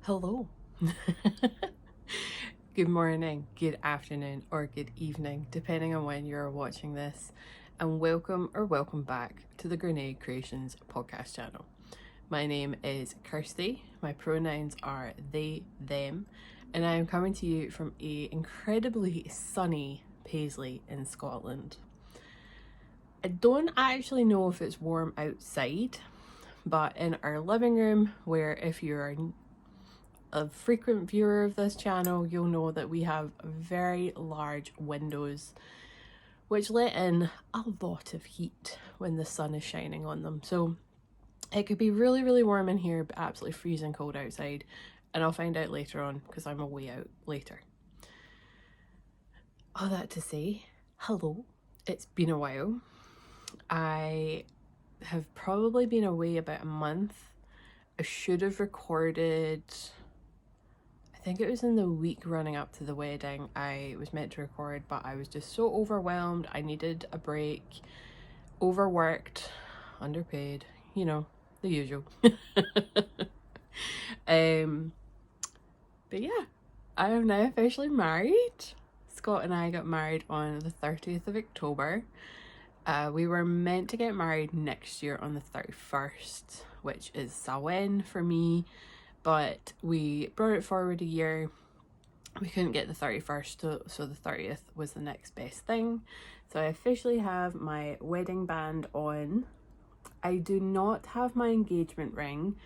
Hello. Good morning, good afternoon, or good evening, depending on when you're watching this, and welcome back to the GrianaigCreations podcast channel. My name is Kirsty, my pronouns are they, them, and I am coming to you from a incredibly sunny Paisley in Scotland. I don't actually know if it's warm outside, but in our living room, where if you're a frequent viewer of this channel, you'll know that we have very large windows which let in a lot of heat when the sun is shining on them. So it could be really, really warm in here, but absolutely freezing cold outside. And I'll find out later on because I'm away out later. All that to say, hello. It's been a while. I have probably been away about a month. I should have recorded, I think it was in the week running up to the wedding. I was meant to record, but I was just so overwhelmed. I needed a break, overworked, underpaid, you know, the usual. But yeah, I am now officially married. Scott and I got married on the 30th of October. We were meant to get married next year on the 31st, which is Samhain for me, but we brought it forward a year. We couldn't get the 31st, so the 30th was the next best thing. So I officially have my wedding band on. I do not have my engagement ring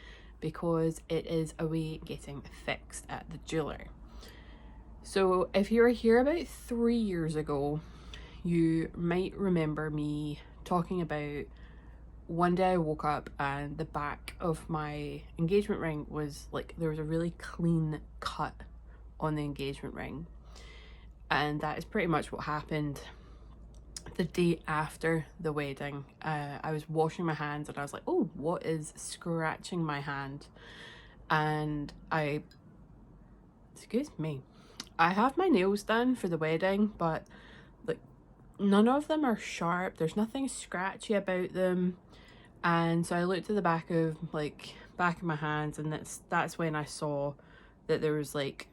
because it is away getting fixed at the jeweler. So if you were here about 3 years ago, you might remember me talking about one day I woke up and the back of my engagement ring was like, there was a really clean cut on the engagement ring. And that is pretty much what happened the day after the wedding. I was washing my hands and I was like, oh, what is scratching my hand? And excuse me, I have my nails done for the wedding, but like none of them are sharp. There's nothing scratchy about them. And so I looked at the back of my hands, and that's when I saw that there was like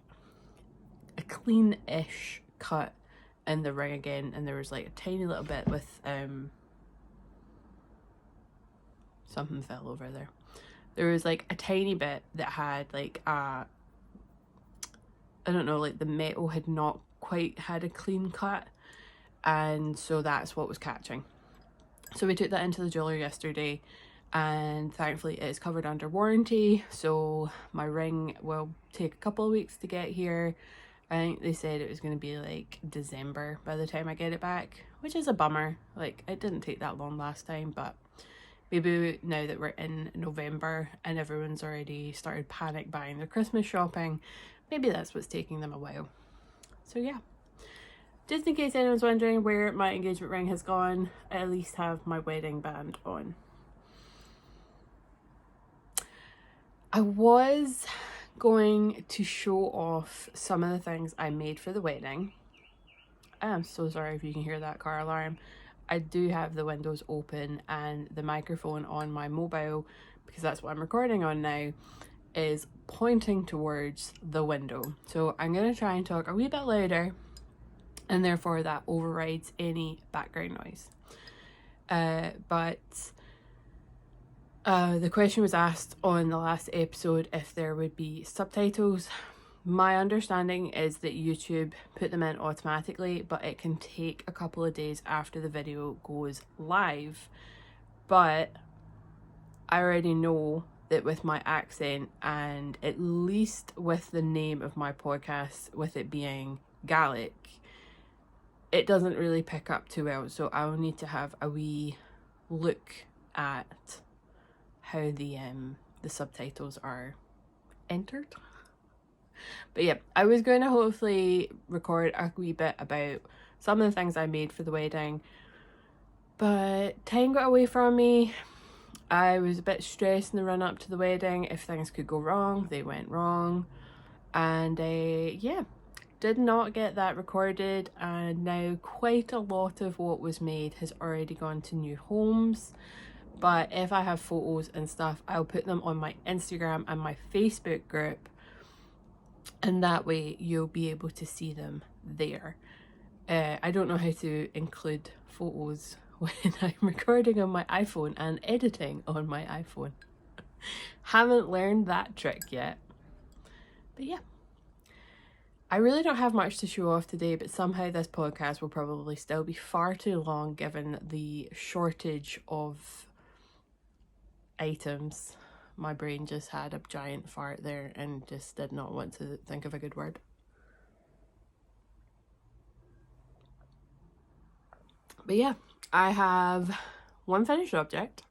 a clean-ish cut in the ring again, and there was like a tiny little bit with something fell over there. There was like a tiny bit that had like I don't know, like the metal had not quite had a clean cut, and so that's what was catching. So we took that into the jeweler yesterday, and thankfully it's covered under warranty, so my ring will take a couple of weeks to get here. I think they said it was going to be like December by the time I get it back, which is a bummer. Like, it didn't take that long last time, but maybe now that we're in November and everyone's already started panic buying their Christmas shopping, maybe that's what's taking them a while. So yeah, just in case anyone's wondering where my engagement ring has gone, I at least have my wedding band on. I was going to show off some of the things I made for the wedding. I am so sorry if you can hear that car alarm. I do have the windows open and the microphone on my mobile, because that's what I'm recording on now, is pointing towards the window. So I'm going to try and talk a wee bit louder, and therefore that overrides any background noise. The question was asked on the last episode if there would be subtitles. My understanding is that YouTube put them in automatically, but it can take a couple of days after the video goes live. But I already know that with my accent, and at least with the name of my podcast, with it being Gaelic, it doesn't really pick up too well. So I'll need to have a wee look at how the subtitles are entered. But yeah, I was going to hopefully record a wee bit about some of the things I made for the wedding, but time got away from me. I was a bit stressed in the run up to the wedding. If things could go wrong, they went wrong, and yeah, did not get that recorded, and now quite a lot of what was made has already gone to new homes. But if I have photos and stuff, I'll put them on my Instagram and my Facebook group, and that way you'll be able to see them there. I don't know how to include photos when I'm recording on my iPhone and editing on my iPhone. Haven't learned that trick yet. But yeah. I really don't have much to show off today, but somehow this podcast will probably still be far too long given the shortage of items. My brain just had a giant fart there and just did not want to think of a good word. But yeah, I have one finished object,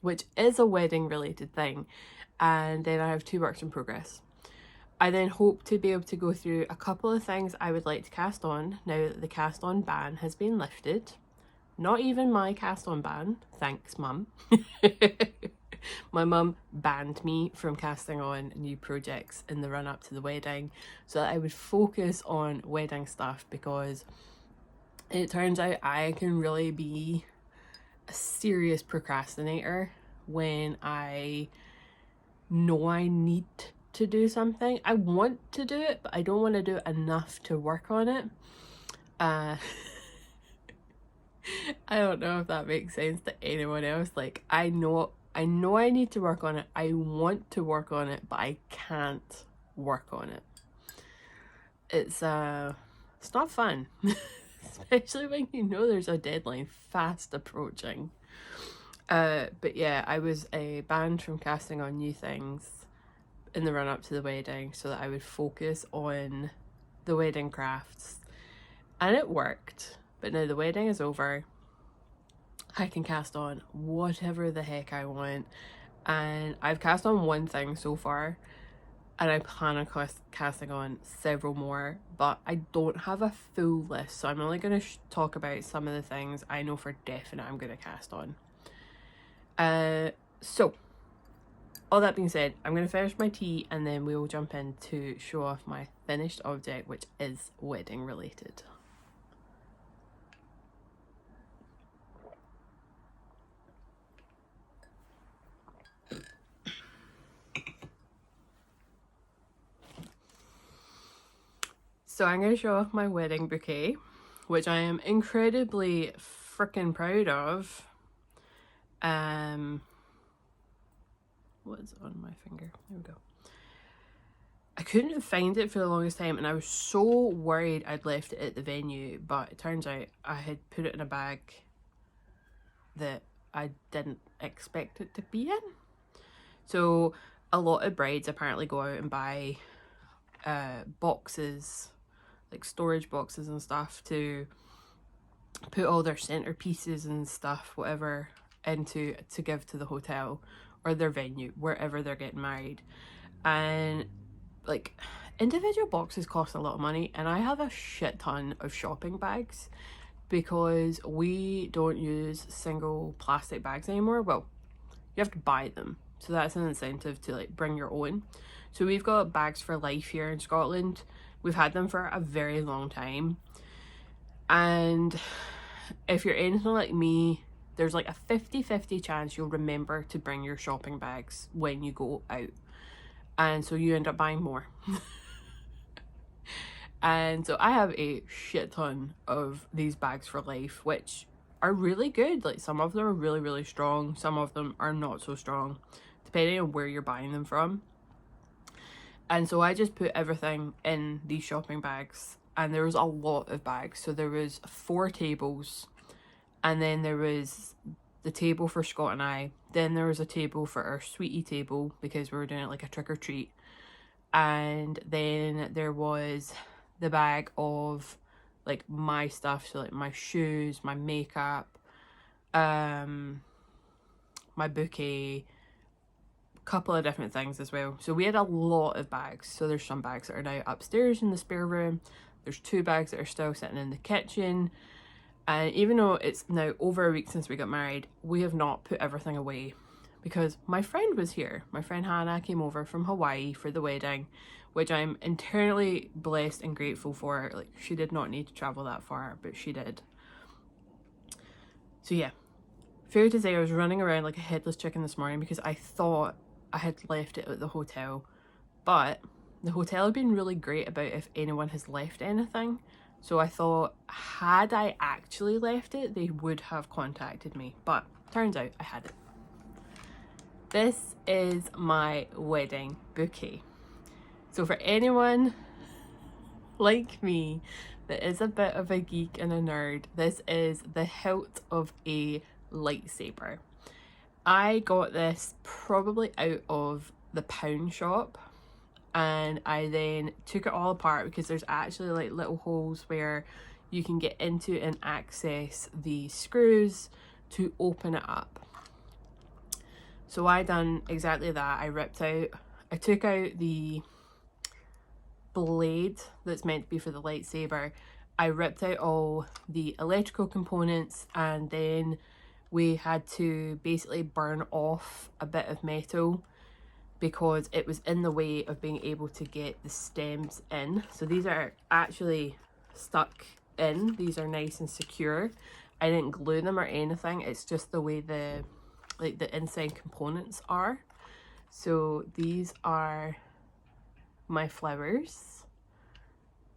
which is a wedding related thing, and then I have 2 works in progress. I then hope to be able to go through a couple of things I would like to cast on now that the cast on ban has been lifted. Not even my cast on ban, thanks mum. My mum banned me from casting on new projects in the run up to the wedding so that I would focus on wedding stuff, because it turns out I can really be a serious procrastinator when I know I need to do something. I want to do it, but I don't want to do it enough to work on it. I don't know if that makes sense to anyone else. Like, I know I need to work on it. I want to work on it, but I can't work on it. It's not fun. Especially when you know there's a deadline fast approaching. But yeah, I was banned from casting on new things in the run up to the wedding so that I would focus on the wedding crafts, and it worked. But now the wedding is over, I can cast on whatever the heck I want, and I've cast on one thing so far, and I plan on casting on several more, but I don't have a full list, so I'm only going to talk about some of the things I know for definite I'm going to cast on. So all that being said, I'm going to finish my tea and then we will jump in to show off my finished object, which is wedding related. So I'm going to show off my wedding bouquet, which I am incredibly freaking proud of. What's on my finger? There we go. I couldn't find it for the longest time and I was so worried I'd left it at the venue, but it turns out I had put it in a bag that I didn't expect it to be in. So a lot of brides apparently go out and buy boxes, like storage boxes and stuff, to put all their centerpieces and stuff, whatever, into to give to the hotel or their venue, wherever they're getting married. And like, individual boxes cost a lot of money, and I have a shit ton of shopping bags because we don't use single plastic bags anymore. Well, you have to buy them, so that's an incentive to like bring your own. So we've got bags for life here in Scotland. We've had them for a very long time, and if you're anything like me, there's like a 50-50 chance you'll remember to bring your shopping bags when you go out, and so you end up buying more. And so I have a shit ton of these bags for life, which are really good. Like, some of them are really, really strong, some of them are not so strong, depending on where you're buying them from. And so I just put everything in these shopping bags, and there was a lot of bags. So there was 4 tables, and then there was the table for Scott and I, then there was a table for our sweetie table because we were doing it like a trick or treat, and then there was the bag of like my stuff, so like my shoes, my makeup, my bouquet, couple of different things as well. So we had a lot of bags. So there's some bags that are now upstairs in the spare room, there's 2 bags that are still sitting in the kitchen, and even though it's now over a week since we got married, we have not put everything away because my friend was here. My friend Hannah came over from Hawaii for the wedding, which I'm internally blessed and grateful for. Like, she did not need to travel that far, but she did. So yeah, fair to say I was running around like a headless chicken this morning because I thought I had left it at the hotel, but the hotel had been really great about if anyone has left anything. So I thought, had I actually left it, they would have contacted me. But turns out I hadn't. This is my wedding bouquet. So for anyone like me that is a bit of a geek and a nerd, this is the hilt of a lightsaber. I got this probably out of the pound shop, and I then took it all apart because there's actually like little holes where you can get into and access the screws to open it up. So I done exactly that. I took out the blade that's meant to be for the lightsaber. I ripped out all the electrical components, and then we had to basically burn off a bit of metal because it was in the way of being able to get the stems in. So these are actually stuck in. These are nice and secure. I didn't glue them or anything. It's just the way the inside components are. So these are my flowers.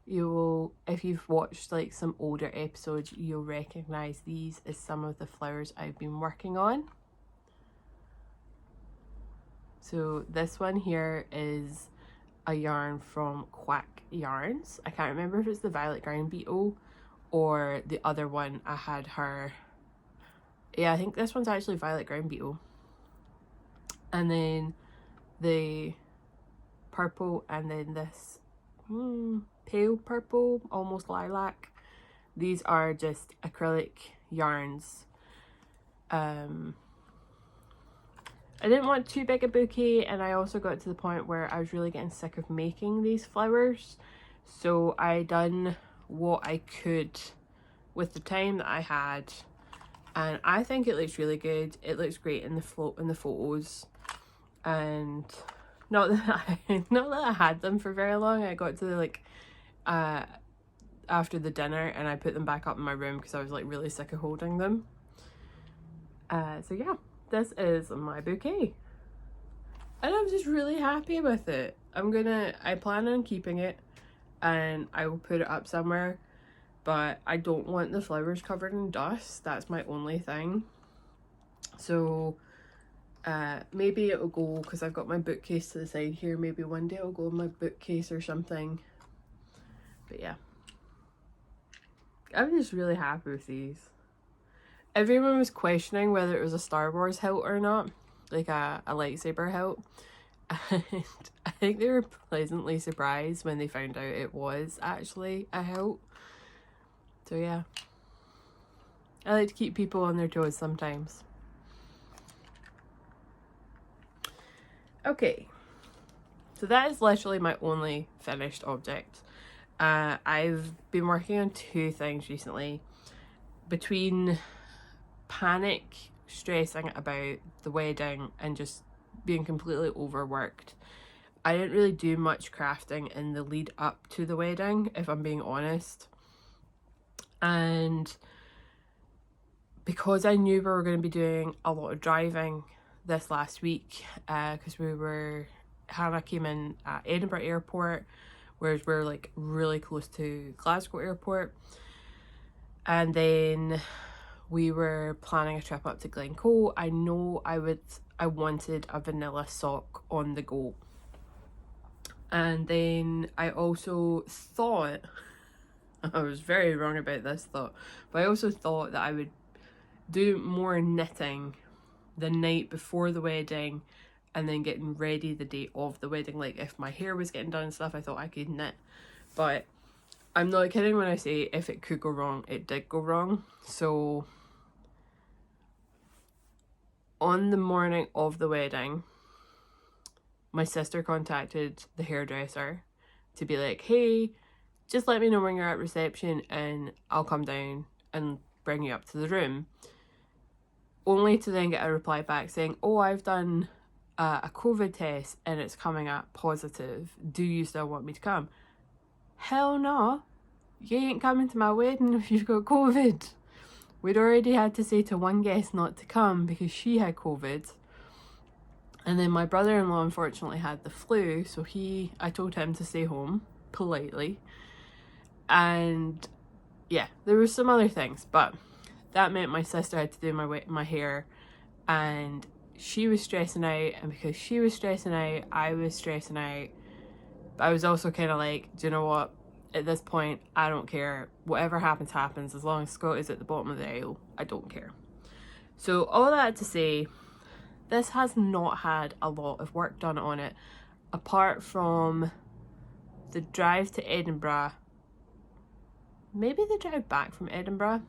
You will, if you've watched like some older episodes, you'll recognize these as some of the flowers I've been working on. So this one here is a yarn from Quack Yarns. I can't remember if it's the Violet Ground Beetle or the other one. I had her, yeah, I think this one's actually Violet Ground Beetle. And then the purple, and then this pale purple, almost lilac. These are just acrylic yarns. I didn't want too big a bouquet, and I also got to the point where I was really getting sick of making these flowers. So I done what I could with the time that I had, and I think it looks really good. It looks great in the photos, and not that I had them for very long. I got to like after the dinner, and I put them back up in my room because I was like really sick of holding them. So yeah, this is my bouquet, and I'm just really happy with it. I plan on keeping it, and I will put it up somewhere, but I don't want the flowers covered in dust. That's my only thing. So maybe it'll go, because I've got my bookcase to the side here, maybe one day it'll go in my bookcase or something. But yeah, I'm just really happy with these. Everyone was questioning whether it was a Star Wars hilt or not, like a lightsaber hilt, and I think they were pleasantly surprised when they found out it was actually a hilt. So yeah, I like to keep people on their toes sometimes. Okay, so that is literally my only finished object. I've been working on two things recently. Between panic, stressing about the wedding, and just being completely overworked, I didn't really do much crafting in the lead up to the wedding, if I'm being honest. And because I knew we were going to be doing a lot of driving this last week, because Hannah came in at Edinburgh Airport, whereas we're like really close to Glasgow Airport, and then we were planning a trip up to Glencoe. I know I wanted a vanilla sock on the go. And then I also thought, I was very wrong about this thought, but I also thought that I would do more knitting the night before the wedding and then getting ready the day of the wedding. Like if my hair was getting done and stuff, I thought I could knit. But I'm not kidding when I say if it could go wrong, it did go wrong. So on the morning of the wedding, my sister contacted the hairdresser to be like, hey, just let me know when you're at reception and I'll come down and bring you up to the room. Only to then get a reply back saying, oh, I've done a COVID test and it's coming up positive. Do you still want me to come? Hell no. You ain't coming to my wedding if you've got COVID. We'd already had to say to one guest not to come because she had COVID. And then my brother-in-law unfortunately had the flu, so I told him to stay home politely. And yeah, there were some other things, but that meant my sister had to do my hair, and she was stressing out, and because she was stressing out, I was stressing out. But I was also kind of like, do you know what? At this point, I don't care. Whatever happens, happens. As long as Scott is at the bottom of the aisle, I don't care. So all that to say, this has not had a lot of work done on it, apart from the drive to Edinburgh, maybe the drive back from Edinburgh,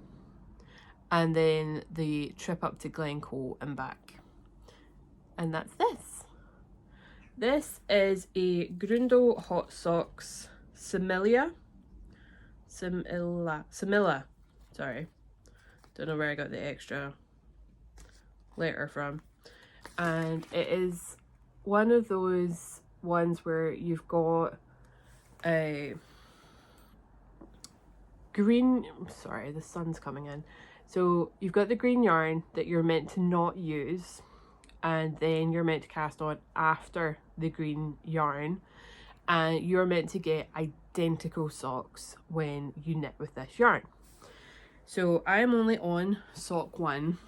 and then the trip up to Glencoe and back. And that's this. This is a Grundle Hot Socks Similla, sorry. Don't know where I got the extra letter from. And it is one of those ones where you've got a green, sorry, the sun's coming in. So you've got the green yarn that you're meant to not use, and then you're meant to cast on after the green yarn, and you're meant to get identical socks when you knit with this yarn. So I'm only on sock 1,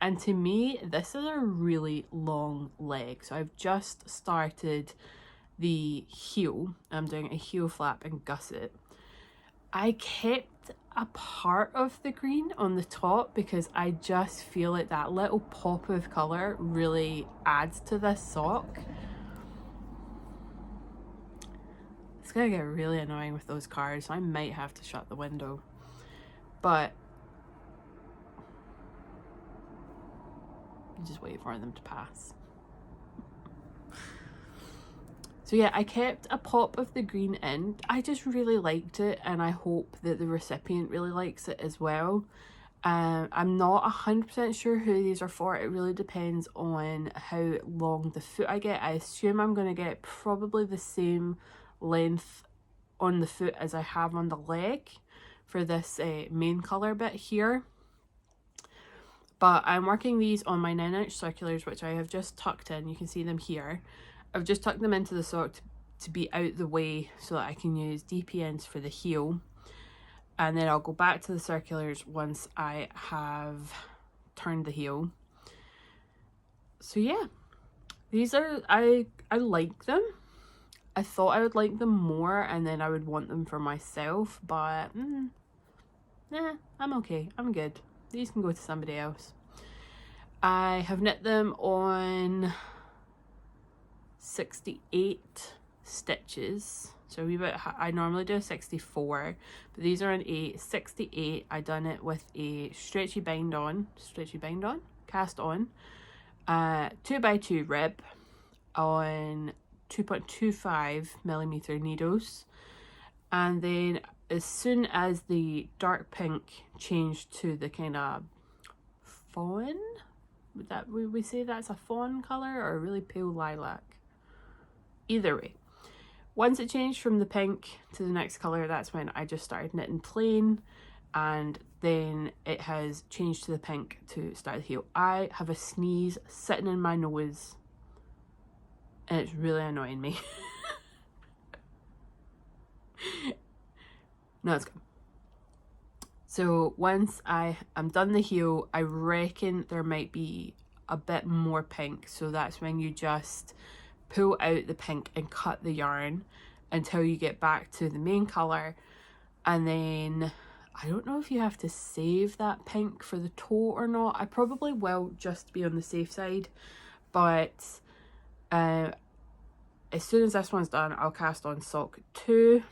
and to me this is a really long leg. So I've just started the heel. I'm doing a heel flap and gusset. I kept a part of the green on the top because I just feel like that little pop of colour really adds to this sock. It's gonna get really annoying with those cars, so I might have to shut the window. But just wait for them to pass. So yeah, I kept a pop of the green in. I just really liked it, and I hope that the recipient really likes it as well. I'm not 100% sure who these are for. It really depends on how long the foot I get. I assume I'm going to get probably the same length on the foot as I have on the leg for this main colour bit here. But I'm working these on my 9-inch circulars, which I have just tucked in. You can see them here. I've just tucked them into the sock to be out the way so that I can use DPNs for the heel. And then I'll go back to the circulars once I have turned the heel. So yeah, these are, I like them. I thought I would like them more and then I would want them for myself, but nah, I'm okay. I'm good. These can go to somebody else. I have knit them on 68 stitches, so I normally do a 64, but these are an 68. I done it with a stretchy bind on, cast on, 2x2 rib on 2.25mm needles, and then as soon as the dark pink changed to the kind of fawn, would we say that's a fawn colour or a really pale lilac? Either way, once it changed from the pink to the next colour, that's when I just started knitting plain, and then it has changed to the pink to start the heel. I have a sneeze sitting in my nose and it's really annoying me. No, it's good. So once I'm done the heel, I reckon there might be a bit more pink, so that's when you just pull out the pink and cut the yarn until you get back to the main colour. And then I don't know if you have to save that pink for the toe or not. I probably will, just to be on the safe side, but as soon as this one's done, I'll cast on sock 2.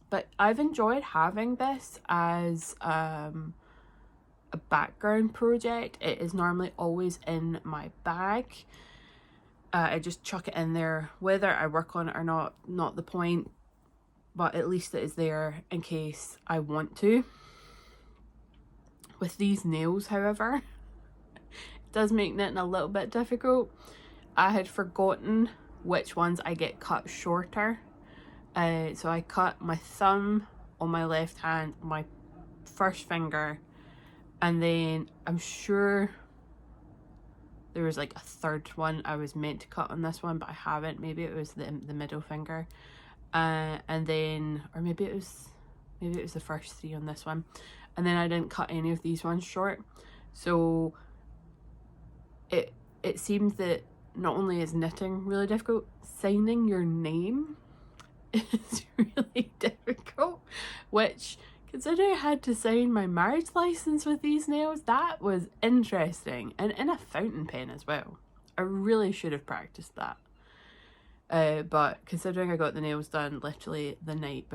But I've enjoyed having this as a background project. It is normally always in my bag. I just chuck it in there. Whether I work on it or not the point, but at least it is there in case I want to. With these nails, however, it does make knitting a little bit difficult. I had forgotten which ones I get cut shorter. So I cut my thumb on my left hand, my first finger, and then I'm sure there was like a third one I was meant to cut on this one, but I haven't. Maybe it was the middle finger, and then, or maybe it was the first 3 on this one, and then I didn't cut any of these ones short. So it seems that not only is knitting really difficult, signing your name is really difficult, which, considering I had to sign my marriage license with these nails, that was interesting, and in a fountain pen as well. I really should have practiced that, but considering I got the nails done literally the night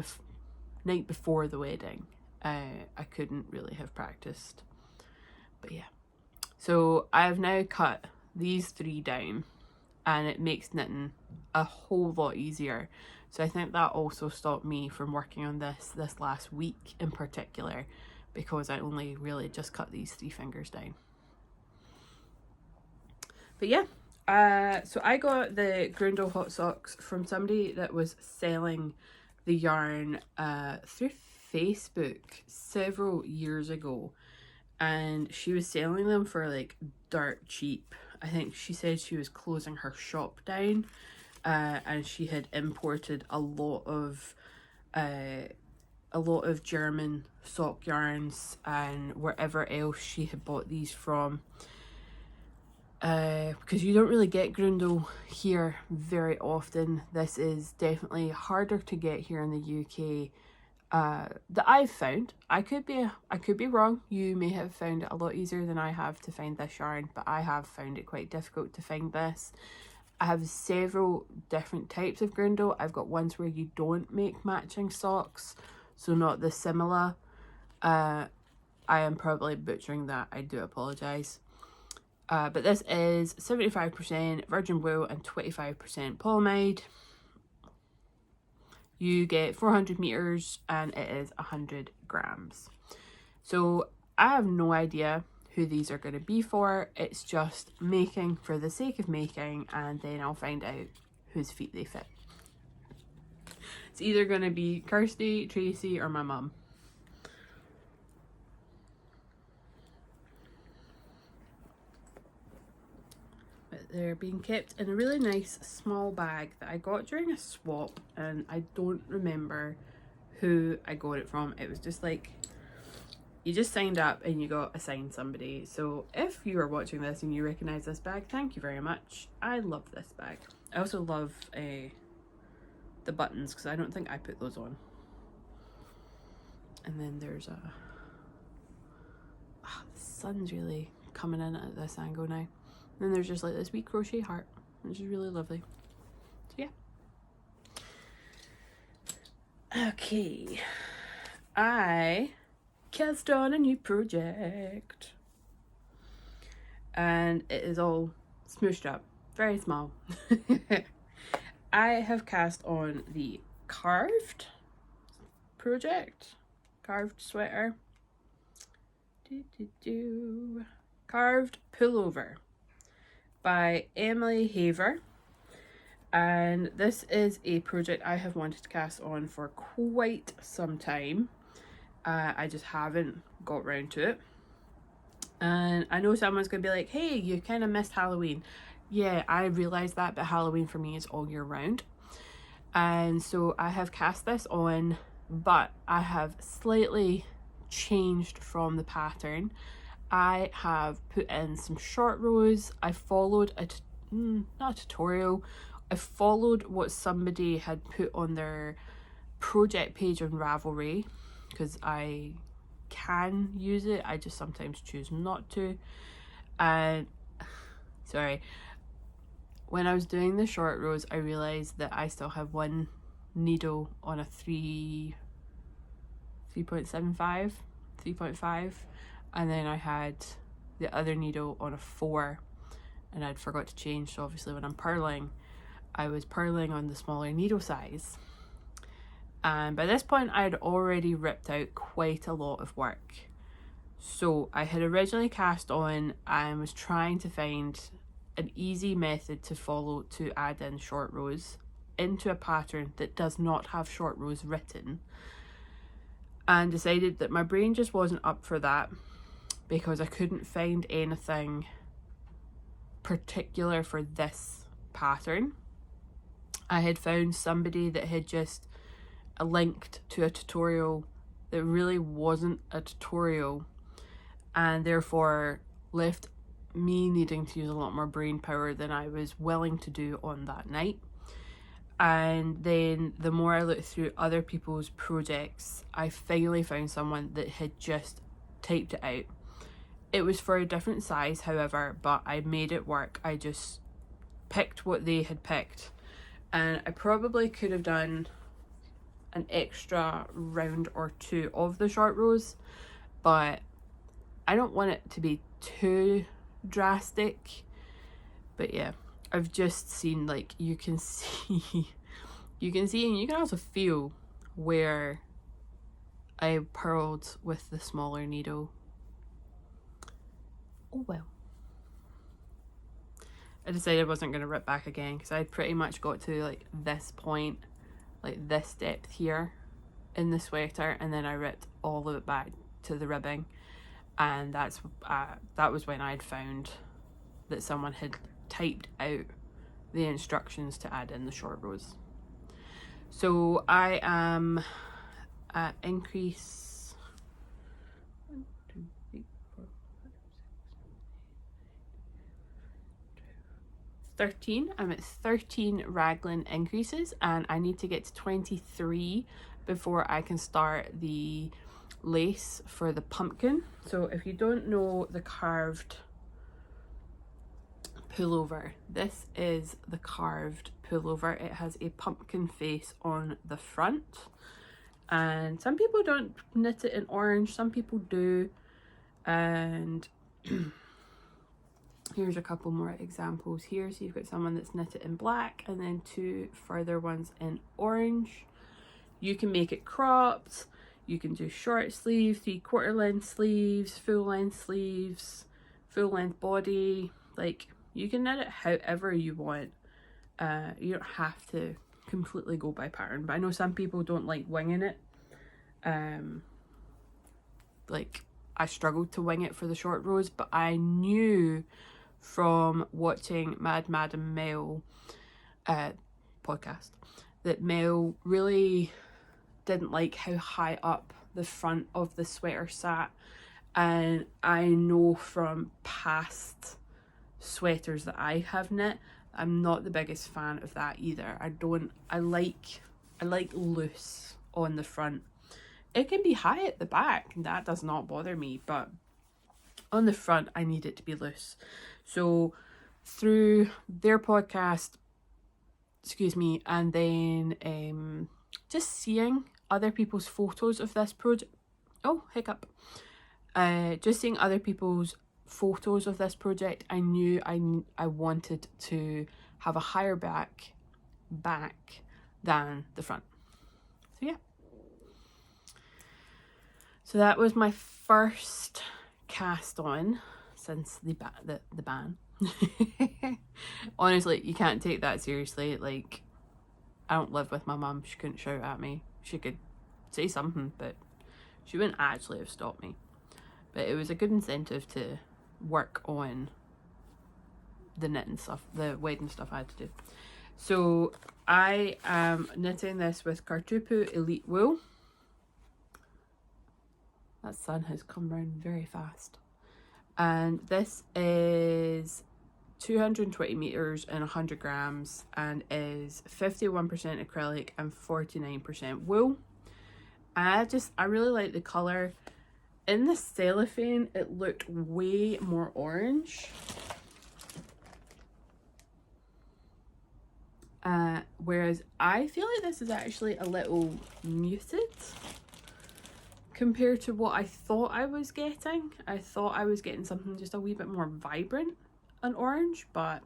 before the wedding, I couldn't really have practiced. But yeah, so I've now cut these 3 down, and it makes knitting a whole lot easier. So I think that also stopped me from working on this last week in particular, because I only really just cut these 3 fingers down. But yeah, so I got the Grundle hot socks from somebody that was selling the yarn through Facebook several years ago, and she was selling them for like dirt cheap. I think she said she was closing her shop down, and she had imported a lot of German sock yarns and wherever else she had bought these from, because you don't really get Grundle here very often. This is definitely harder to get here in the UK, that I've found. I could be wrong. You may have found it a lot easier than I have to find this yarn, but I have found it quite difficult to find this. I have several different types of Grundle. I've got ones where you don't make matching socks, so not the similar. I am probably butchering that. I do apologise. But this is 75% virgin wool and 25% polyamide. You get 400 meters and it is 100 grams. So I have no idea who these are going to be for. It's just making for the sake of making, and then I'll find out whose feet they fit. It's either going to be Kirsty, Tracy, or my mum. They're being kept in a really nice small bag that I got during a swap, and I don't remember who I got it from. It was just like, you just signed up and you got assigned somebody. So if you are watching this and you recognise this bag, thank you very much. I love this bag. I also love the buttons, because I don't think I put those on. And then there's the sun's really coming in at this angle now. And then there's just like this wee crochet heart, which is really lovely. So yeah. Okay. I cast on a new project. And it is all smooshed up. Very small. I have cast on the carved project. Carved sweater. Carved pullover by Emily Haver, and this is a project I have wanted to cast on for quite some time. I just haven't got round to it, and I know someone's gonna be like, hey, you kind of missed Halloween. Yeah, I realise that, but Halloween for me is all year round, and so I have cast this on, but I have slightly changed from the pattern. I have put in some short rows. I followed not a tutorial. I followed what somebody had put on their project page on Ravelry, because I can use it. I just sometimes choose not to. And sorry, when I was doing the short rows, I realized that I still have one needle on a 3.5, and then I had the other needle on a 4, and I'd forgot to change. So obviously when I'm purling, I was purling on the smaller needle size, and by this point I'd already ripped out quite a lot of work. So I had originally cast on and was trying to find an easy method to follow to add in short rows into a pattern that does not have short rows written, and decided that my brain just wasn't up for that, because I couldn't find anything particular for this pattern. I had found somebody that had just linked to a tutorial that really wasn't a tutorial, and therefore left me needing to use a lot more brain power than I was willing to do on that night. And then the more I looked through other people's projects, I finally found someone that had just typed it out. It was for a different size, however, but I made it work. I just picked what they had picked, and I probably could have done an extra round or two of the short rows, but I don't want it to be too drastic. But yeah, I've just seen, like, you can see and you can also feel where I purled with the smaller needle. Oh well. I decided I wasn't going to rip back again because I'd pretty much got to like this point, like this depth here in the sweater, and then I ripped all of it back to the ribbing, and that was when I'd found that someone had typed out the instructions to add in the short rows. So I am at increase 1, 2, 3, 4, 5, 6, 7, 8, 13. I'm at 13 raglan increases, and I need to get to 23 before I can start the lace for the pumpkin. So if you don't know the carved pullover, this is the carved pullover. It has a pumpkin face on the front, and some people don't knit it in orange, some people do, and here's a couple more examples here. So you've got someone that's knit it in black and then 2 further ones in orange. You can make it cropped, you can do short sleeve, 3/4 length sleeves, full length sleeves, full length body. Like, you can knit it however you want. You don't have to completely go by pattern, but I know some people don't like winging it. Like, I struggled to wing it for the short rows, but I knew from watching Mad Madam Mel podcast that Mel really didn't like how high up the front of the sweater sat, and I know from past sweaters that I have knit, I'm not the biggest fan of that either. I like loose on the front. It can be high at the back, and that does not bother me, but on the front I need it to be loose. So through their podcast, and then just seeing other people's photos of this project, just seeing other people's photos of this project, I knew I wanted to have a higher back than the front. So yeah, so that was my first cast on since the ban. Honestly, you can't take that seriously. Like, I don't live with my mum. She couldn't shout at me. She could say something, but she wouldn't actually have stopped me. But it was a good incentive to work on the knitting stuff, the wedding stuff I had to do. So I am knitting this with Kartupu Elite Wool. That sun has come round very fast. And this is 220 meters and 100 grams, and is 51% acrylic and 49% wool. I really like the color. In the cellophane, it looked way more orange. Whereas I feel like this is actually a little muted compared to what I thought I was getting. I thought I was getting something just a wee bit more vibrant and orange, but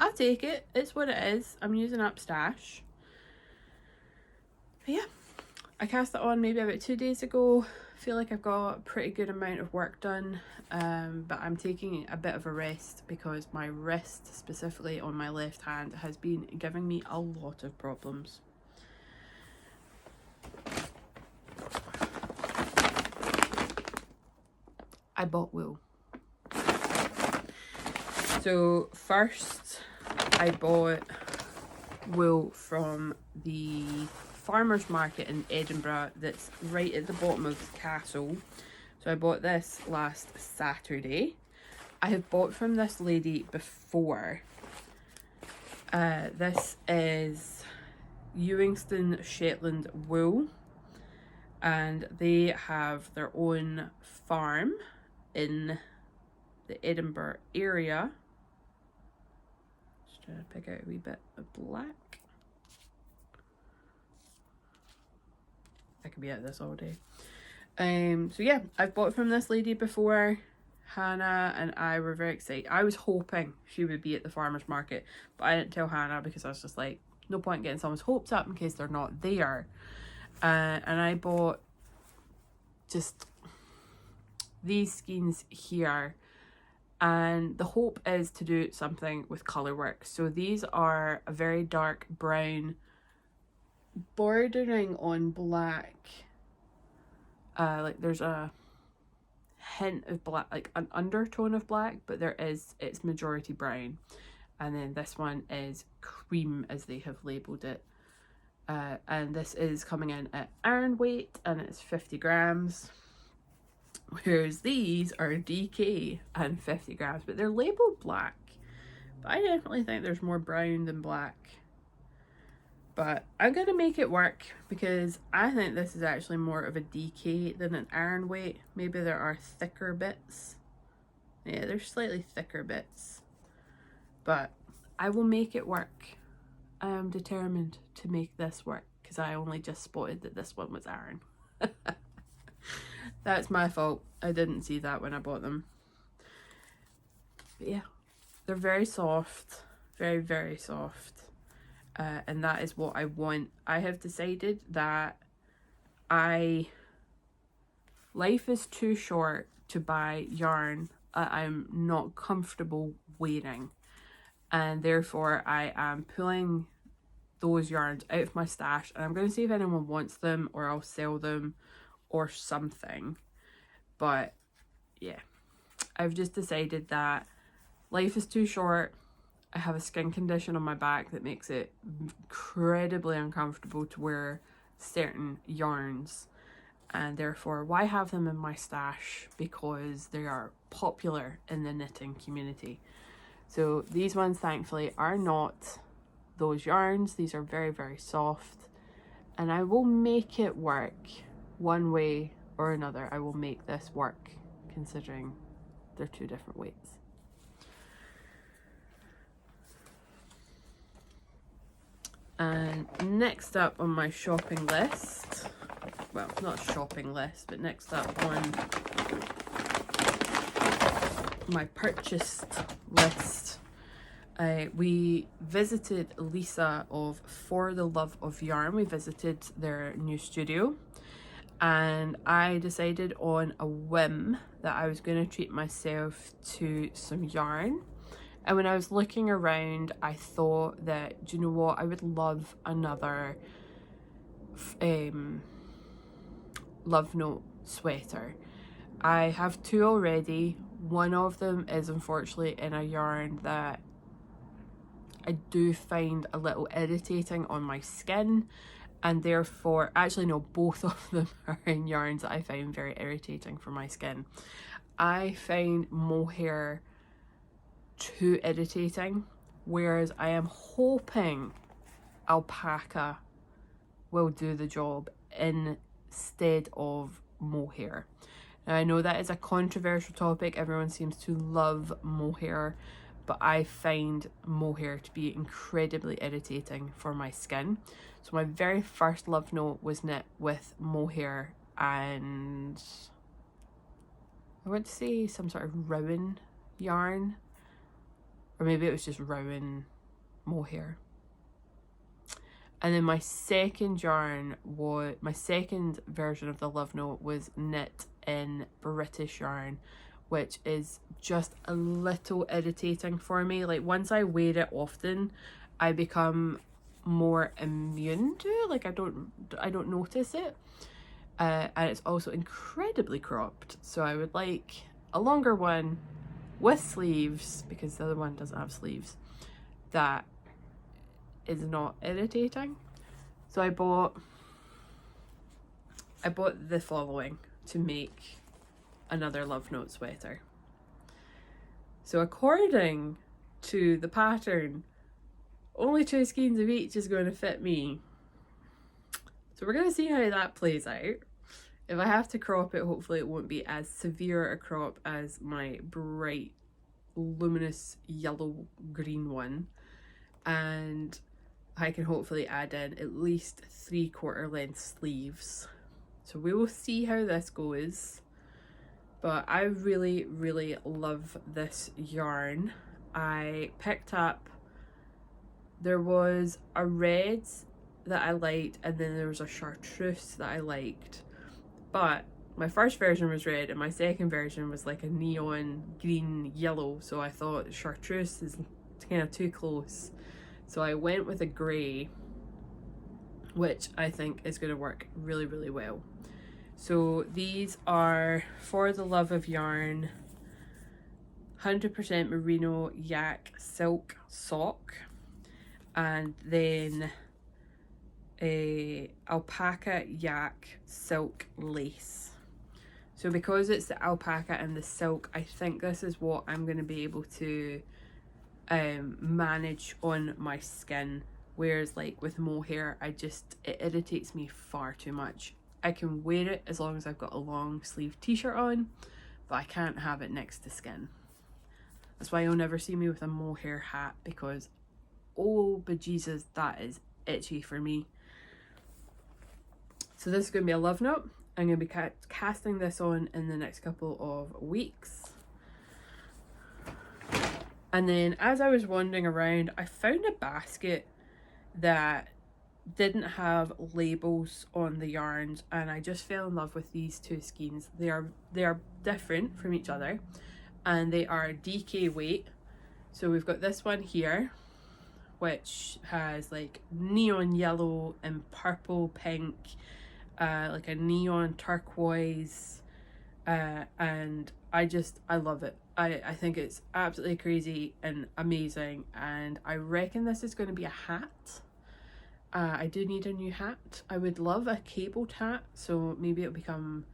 I'll take it. It's what it is. I'm using up stash. But yeah, I cast it on maybe about 2 days ago. I feel like I've got a pretty good amount of work done, but I'm taking a bit of a rest because my wrist, specifically on my left hand, has been giving me a lot of problems. I bought wool. So first I bought wool from the farmer's market in Edinburgh that's right at the bottom of the castle. So I bought this last Saturday. I have bought from this lady before. This is Ewingston Shetland wool, and they have their own farm in the Edinburgh area. Just trying to pick out a wee bit of black. I could be at this all day. So yeah, I've bought from this lady before. Hannah and I were very excited. I was hoping she would be at the farmer's market, but I didn't tell Hannah because I was just like, no point getting someone's hopes up in case they're not there. And I bought just these skeins here, and the hope is to do something with colour work. So these are a very dark brown bordering on black. Like there's a hint of black, like an undertone of black, but it's majority brown. And then this one is cream, as they have labelled it. And this is coming in at iron weight, and it's 50 grams. Whereas these are DK and 50 grams, but they're labelled black. But I definitely think there's more brown than black. But I'm going to make it work because I think this is actually more of a DK than an iron weight. Maybe there are thicker bits. Yeah, there's slightly thicker bits. But I will make it work. I am determined to make this work because I only just spotted that this one was iron. That's my fault. I didn't see that when I bought them. But yeah, they're very soft. Very, very soft. And that is what I want. I have decided that life is too short to buy yarn I'm not comfortable wearing, and therefore I am pulling those yarns out of my stash, and I'm going to see if anyone wants them, or I'll sell them or something. But yeah, I've just decided that life is too short. I have a skin condition on my back that makes it incredibly uncomfortable to wear certain yarns, and therefore why have them in my stash, because they are popular in the knitting community. So these ones thankfully are not those yarns. These are very, very soft, and I will make it work one way or another. I will make this work considering they're two different weights. And next up on my shopping list, well, not shopping list, but next up on my purchased list, we visited Lisa of For the Love of Yarn. We visited their new studio, and I decided on a whim that I was going to treat myself to some yarn. And when I was looking around, I thought that, do you know what, I would love another Love Note sweater. I have two already. One of them is unfortunately in a yarn that I do find a little irritating on my skin, and therefore, actually no, both of them are in yarns that I find very irritating for my skin. I find mohair too irritating, whereas I am hoping alpaca will do the job instead of mohair. Now I know that is a controversial topic. Everyone seems to love mohair, but I find mohair to be incredibly irritating for my skin. So my very first Love Note was knit with mohair and I want to say some sort of Rowan yarn, or maybe it was just Rowan mohair. And then my second yarn was, my second version of the Love Note was knit in British yarn, which is just a little irritating for me. Like once I wear it often, I become more immune to it. Like I don't notice it. And it's also incredibly cropped. So I would like a longer one with sleeves, because the other one doesn't have sleeves, that is not irritating. So I bought the following to make another Love Note sweater. So according to the pattern, only 2 skeins of each is going to fit me. So we're going to see how that plays out. If I have to crop it, hopefully it won't be as severe a crop as my bright, luminous yellow-green one. And I can hopefully add in at least 3/4 length sleeves. So we will see how this goes. But I really, really love this yarn. I picked up, there was a red that I liked, and then there was a chartreuse that I liked. But my first version was red and my second version was like a neon green yellow, so I thought chartreuse is kind of too close. So I went with a grey, which I think is going to work really, really well. So these are For the Love of Yarn 100% merino yak silk sock, and then a alpaca yak silk lace. So because it's the alpaca and the silk, I think this is what I'm going to be able to manage on my skin, whereas like with mohair, it irritates me far too much. I can wear it as long as I've got a long sleeve t-shirt on, but I can't have it next to skin. That's why you'll never see me with a mohair hat, because oh bejesus, that is itchy for me. So this is going to be a Love Note. I'm going to be casting this on in the next couple of weeks. And then as I was wandering around, I found a basket that didn't have labels on the yarns, and I just fell in love with these 2 skeins. They are different from each other, and they are DK weight. So we've got this one here, which has like neon yellow and purple, pink, like a neon turquoise, and I love it. I think it's absolutely crazy and amazing, and I reckon this is going to be a hat. I do need a new hat. I would love a cabled hat, so maybe it'll become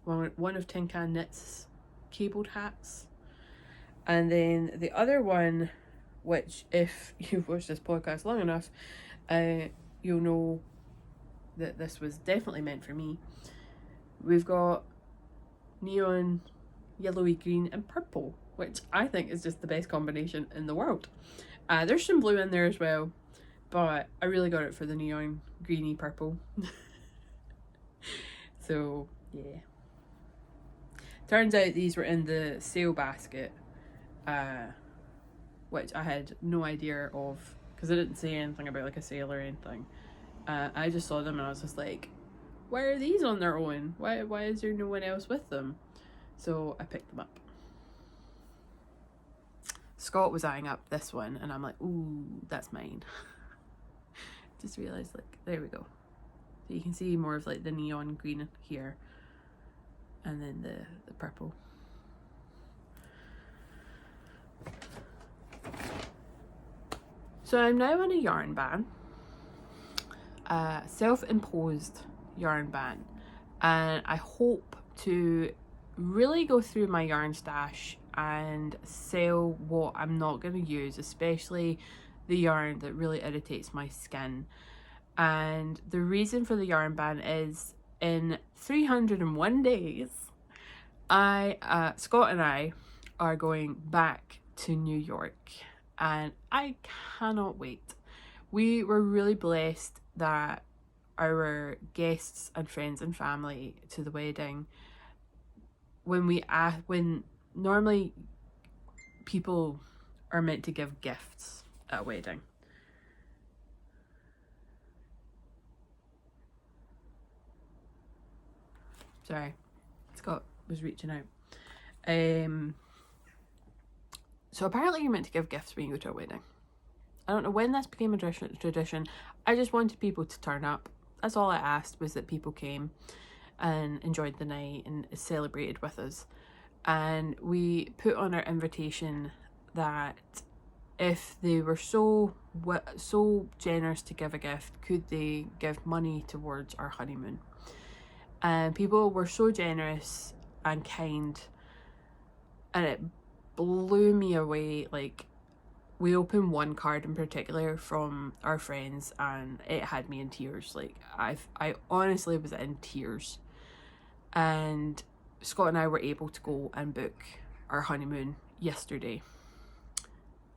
one of Tin Can Knit's cabled hats. And then the other one, which if you've watched this podcast long enough, you'll know that this was definitely meant for me. We've got neon yellowy green and purple, which I think is just the best combination in the world. There's some blue in there as well, but I really got it for the neon greeny purple. So yeah, turns out these were in the sale basket, which I had no idea of, because it didn't say anything about like a sale or anything. I just saw them and I was just like, why are these on their own? Why is there no one else with them? So I picked them up. Scott was eyeing up this one and I'm like, ooh, that's mine. Just realised, like, there we go. So you can see more of like the neon green here, and then the purple. So I'm now on a yarn ban, self-imposed yarn ban, and I hope to really go through my yarn stash and sell what I'm not going to use, especially the yarn that really irritates my skin. And the reason for the yarn ban is in 301 days, Scott and I are going back to New York, and I cannot wait. We were really blessed that our guests and friends and family to the wedding, when normally people are meant to give gifts at a wedding. Sorry, Scott was reaching out. So apparently you're meant to give gifts when you go to a wedding. I don't know when this became a tradition. I just wanted people to turn up. That's all I asked, was that people came and enjoyed the night and celebrated with us. and we put on our invitation that if they were so generous to give a gift, could they give money towards our honeymoon? And people were so generous and kind, and it blew me away. Like, we opened one card in particular from our friends and it had me in tears. Like, I honestly was in tears. And Scott and I were able to go and book our honeymoon yesterday.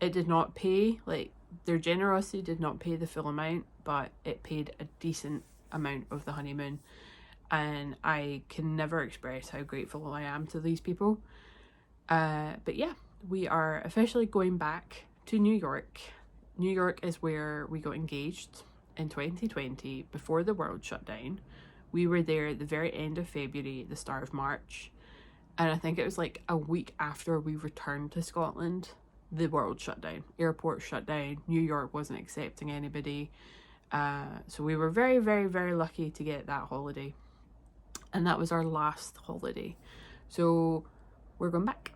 It did not pay, like, their generosity did not pay the full amount, but it paid a decent amount of the honeymoon. And I can never express how grateful I am to these people. But yeah, we are officially going back to New York. New York is where we got engaged in 2020 before the world shut down. We were there at the very end of February, the start of March. And I think it was like a week after we returned to Scotland, the world shut down. Airports shut down. New York wasn't accepting anybody. So we were very, very, very lucky to get that holiday. And that was our last holiday. So we're going back.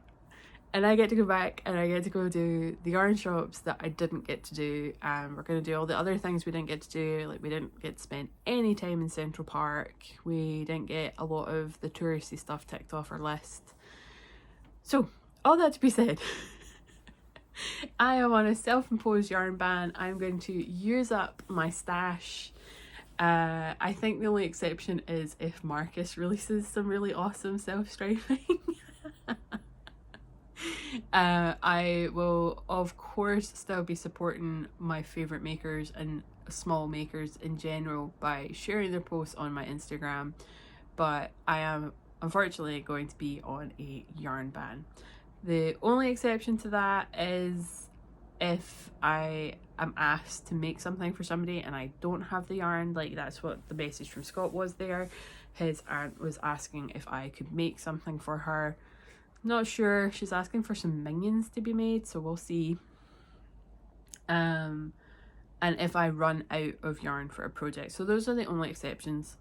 And I get to go back and I get to go do the yarn shops that I didn't get to do. And we're going to do all the other things we didn't get to do. Like, we didn't get to spend any time in Central Park. We didn't get a lot of the touristy stuff ticked off our list. So, all that to be said, I am on a self-imposed yarn ban. I'm going to use up my stash. I think the only exception is if Marcus releases some really awesome self-striping. I will of course still be supporting my favourite makers and small makers in general by sharing their posts on my Instagram, but I am unfortunately going to be on a yarn ban. The only exception to that is if I am asked to make something for somebody and I don't have the yarn. Like, that's what the message from Scott was there. His aunt was asking if I could make something for her. Not sure. She's asking for some minions to be made, so we'll see. And if I run out of yarn for a project. So those are the only exceptions.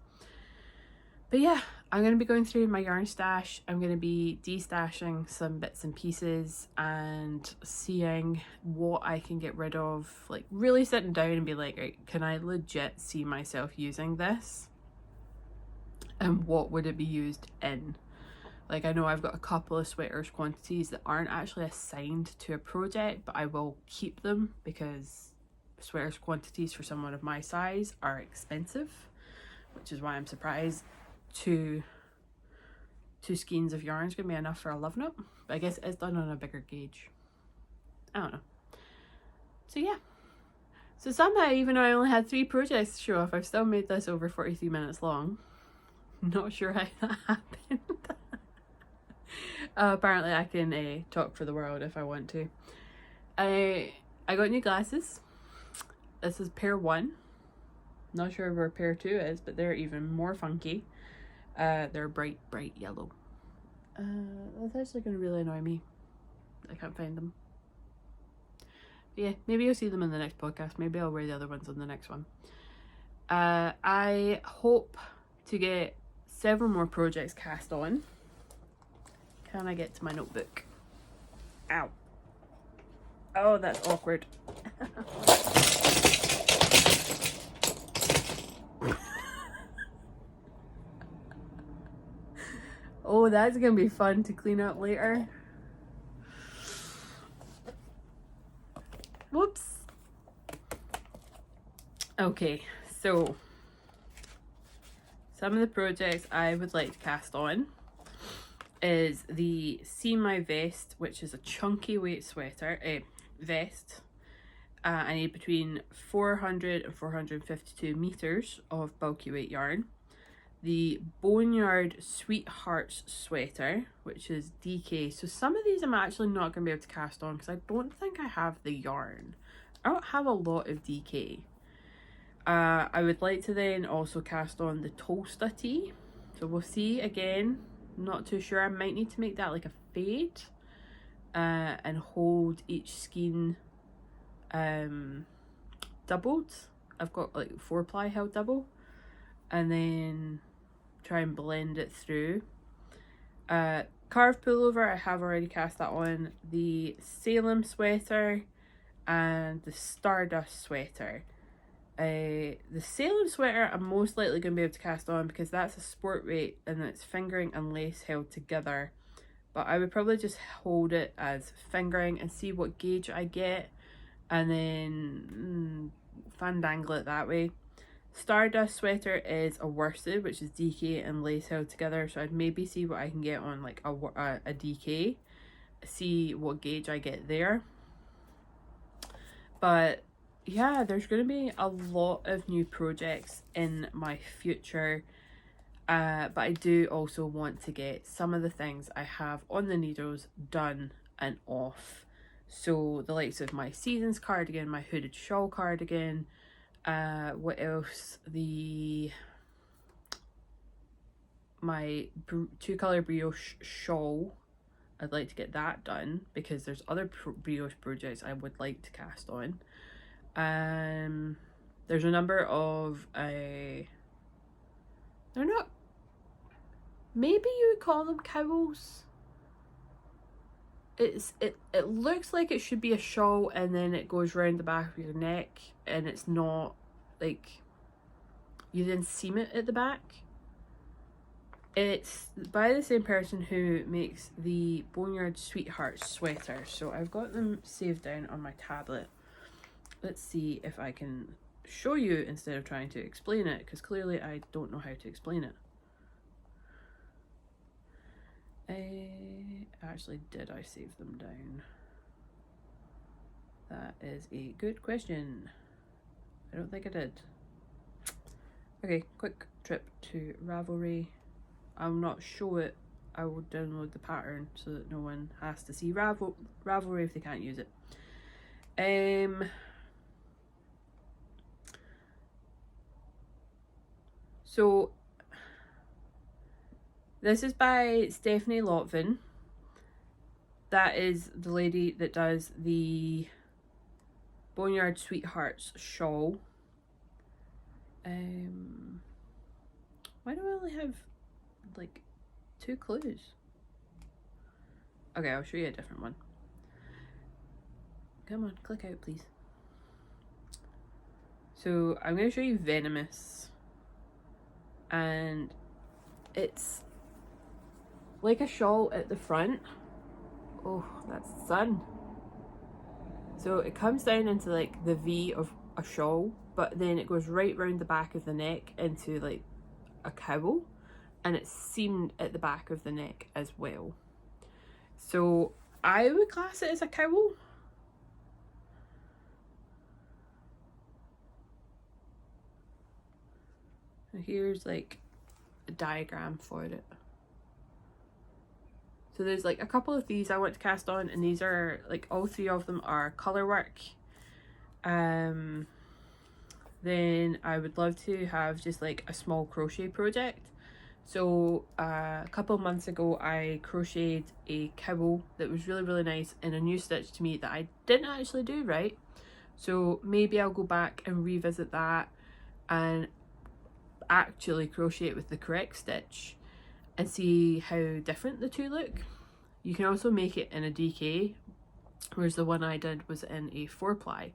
But yeah, I'm going to be going through my yarn stash. I'm going to be destashing some bits and pieces and seeing what I can get rid of. Like, really sitting down and be like, right, can I legit see myself using this? And what would it be used in? Like, I know I've got a couple of sweaters quantities that aren't actually assigned to a project, but I will keep them because sweaters quantities for someone of my size are expensive, which is why I'm surprised two skeins of yarn is going to be enough for a love knot. But I guess it's done on a bigger gauge. I don't know. So yeah. So somehow, even though I only had 3 projects to show off, I've still made this over 43 minutes long. Not sure how that happened. Apparently I can talk for the world if I want to. I got new glasses. This is pair 1. Not sure where pair 2 is, but they're even more funky. They're bright yellow. That's actually going to really annoy me. I can't find them. But yeah, maybe you'll see them in the next podcast. Maybe I'll wear the other ones on the next one. I hope to get several more projects cast on. Can I get to my notebook? Ow. Oh, that's awkward. Oh, that's gonna be fun to clean up later. Whoops. Okay, so some of the projects I would like to cast on is the See My Vest, which is a chunky weight vest. I need between 400 and 452 meters of bulky weight yarn. The Boneyard Sweethearts sweater, which is DK. So some of these I'm actually not going to be able to cast on because I don't think I have the yarn. I don't have a lot of DK. I would like to then also cast on the Tolsta tee. So we'll see. Again, not too sure. I might need to make that like a fade and hold each skein doubled. I've got like 4-ply held double, and then try and blend it through. Carved pullover, I have already cast that on. The Salem sweater and the Stardust sweater. The Salem sweater I'm most likely going to be able to cast on because that's a sport weight and it's fingering and lace held together. But I would probably just hold it as fingering and see what gauge I get, and then fandangle it that way. Stardust sweater is a worsted, which is DK and lace held together, so I'd maybe see what I can get on like a DK, see what gauge I get there. But yeah, there's going to be a lot of new projects in my future, but I do also want to get some of the things I have on the needles done and off. So the likes of my Seasons cardigan, my hooded shawl cardigan, what else, my two colour brioche shawl, I'd like to get that done because there's other brioche projects I would like to cast on. There's a number of they're not, maybe you would call them cowls. It looks like it should be a shawl and then it goes round the back of your neck, and it's not, like, you then seam it at the back. It's by the same person who makes the Boneyard Sweetheart sweater, so I've got them saved down on my tablet. Let's see if I can show you instead of trying to explain it, because clearly I don't know how to explain it. Actually, did I save them down? That is a good question. I don't think I did. Okay, quick trip to Ravelry. I'll not show it. I will download the pattern so that no one has to see Ravelry if they can't use it. So this is by Stephanie Lotvin. That is the lady that does the Boneyard Sweethearts shawl. Why do I only have like 2 clues? Okay, I'll show you a different one. Come on, click out please. So I'm going to show you Venomous, and it's like a shawl at the front. Oh, that's the sun. So it comes down into like the V of a shawl, but then it goes right round the back of the neck into like a cowl, and it's seamed at the back of the neck as well. So I would class it as a cowl. Here's like a diagram for it. So there's like a couple of these I want to cast on, and these are like, all 3 of them are colour work. Then I would love to have just like a small crochet project. So a couple of months ago I crocheted a cowl that was really, really nice and a new stitch to me that I didn't actually do right. So maybe I'll go back and revisit that and actually crochet it with the correct stitch and see how different the two look. You can also make it in a DK, whereas the one I did was in a 4-ply.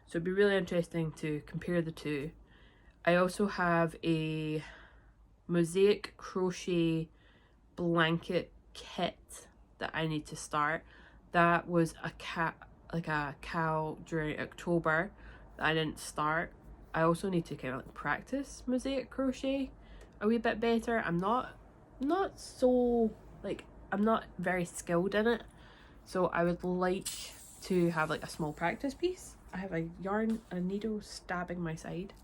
So it'd be really interesting to compare the two. I also have a mosaic crochet blanket kit that I need to start. That was a cowl during October that I didn't start. I also need to kind of like practice mosaic crochet a wee bit better. I'm not so, like, I'm not very skilled in it, so I would like to have like a small practice piece. I have a needle stabbing my side.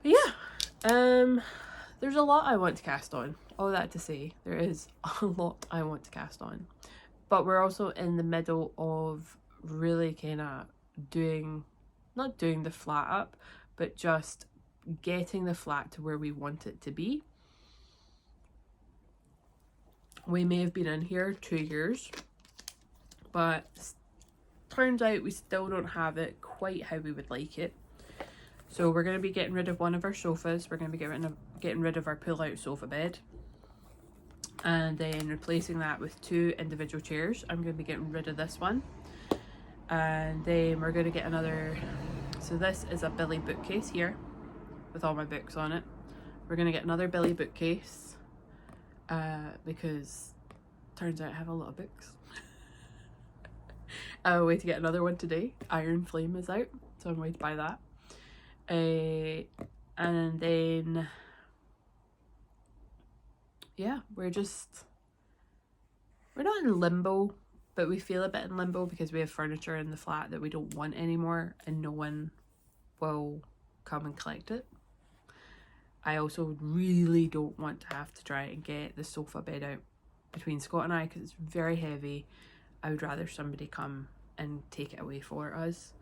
But yeah, there's a lot I want to cast on. All that to say, there is a lot I want to cast on, but we're also in the middle of really kind of not doing the flat up, but just getting the flat to where we want it to be. We may have been in here 2 years, but turns out we still don't have it quite how we would like it. So we're going to be getting rid of one of our sofas. We're going to be getting rid of our pull-out sofa bed. and then replacing that with 2 individual chairs. I'm going to be getting rid of this one, and then we're going to get another. So this is a Billy bookcase here with all my books on it. We're going to get another Billy bookcase because turns out I have a lot of books. I'll wait to get another one today. Iron Flame is out, so I'm going to buy that. And then yeah, we're not in limbo, but we feel a bit in limbo because we have furniture in the flat that we don't want anymore and no one will come and collect it. I also really don't want to have to try and get the sofa bed out between Scott and I because it's very heavy. I would rather somebody come and take it away for us.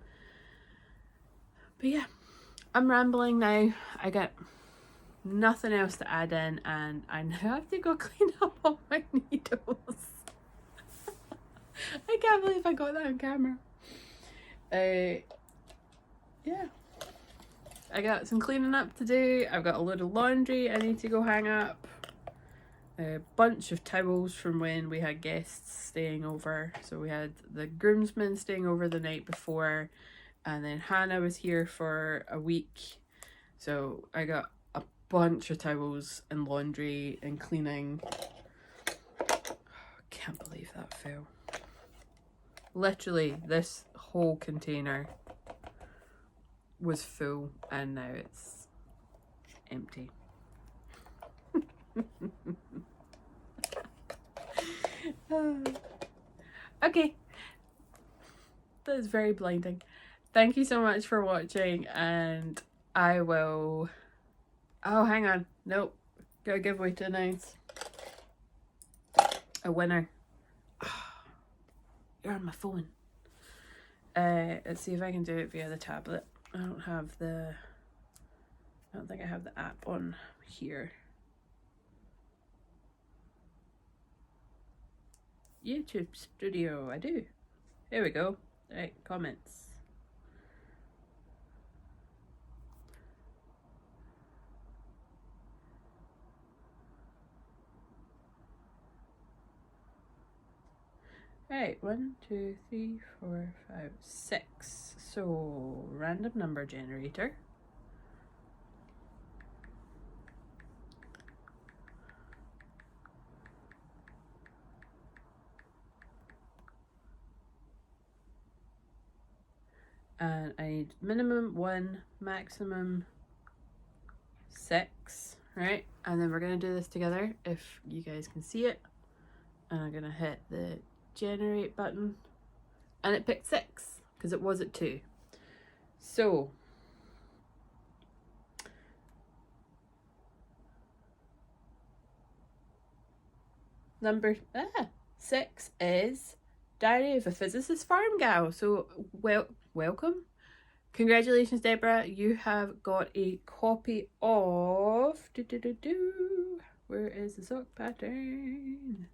But yeah, I'm rambling now. I got nothing else to add in, and I now have to go clean up all my needles. I can't believe I got that on camera. Yeah, I got some cleaning up to do. I've got a load of laundry I need to go hang up. A bunch of towels from when we had guests staying over. So we had the groomsmen staying over the night before, and then Hannah was here for a week. So I got a bunch of towels and laundry and cleaning. Can't believe that fell. Literally, this whole container was full and now it's empty. Okay, that is very blinding. Thank you so much for watching, and I will... Oh, hang on. Nope. Got a giveaway to announce. A winner. You're on my phone. Let's see if I can do it via the tablet. I don't think I have the app on here. YouTube Studio, I do. Here we go. Right, comments. Right, 1, 2, 3, 4, 5, 6. So, random number generator. And I need minimum 1, maximum 6, right? And then we're gonna do this together if you guys can see it. And I'm gonna hit the generate button, and it picked 6 because it was at 2. So number 6 is Diary of a Physicist Farm Gal. So welcome, congratulations, Deborah. You have got a copy of where is the sock pattern?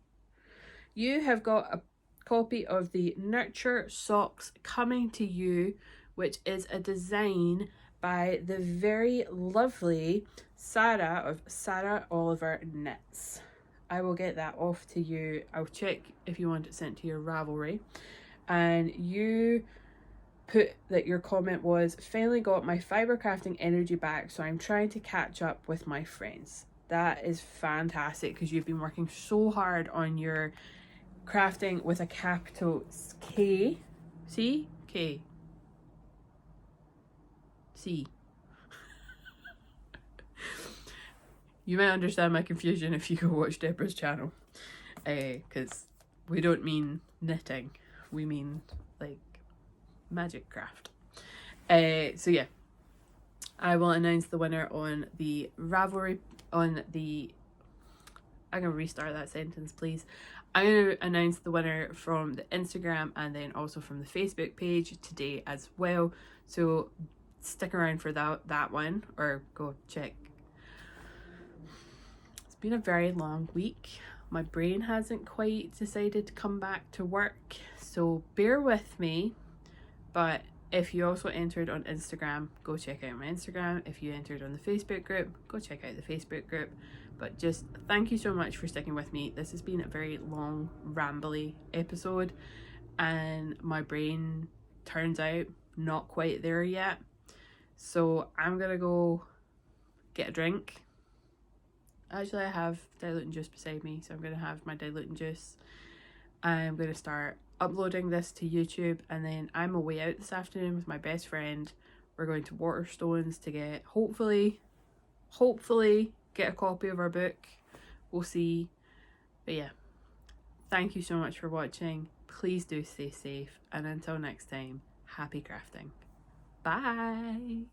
You have got a copy of the Nurture Socks coming to you, which is a design by the very lovely Sarah of Sarah Oliver Knits. I will get that off to you. I'll check if you want it sent to your Ravelry. And you put that your comment was, finally got my fibre crafting energy back, so I'm trying to catch up with my friends. That is fantastic because you've been working so hard on your crafting with a capital K. See? K. C. You might understand my confusion if you go watch Deborah's channel. Because we don't mean knitting. We mean, like, magic craft. So yeah. I will announce the winner on the Ravelry, I'm going to restart that sentence, please. I'm going to announce the winner from the Instagram and then also from the Facebook page today as well. So stick around for that one, or go check. It's been a very long week. My brain hasn't quite decided to come back to work, so bear with me. But if you also entered on Instagram, go check out my Instagram. If you entered on the Facebook group, go check out the Facebook group. But just thank you so much for sticking with me. This has been a very long, rambly episode, and my brain turns out not quite there yet. So I'm gonna go get a drink. Actually, I have diluting juice beside me, so I'm gonna have my diluting juice. I'm gonna start uploading this to YouTube, and then I'm away out this afternoon with my best friend. We're going to Waterstones to get, hopefully get a copy of our book. We'll see. But yeah, thank you so much for watching. Please do stay safe, and until next time, happy crafting. Bye.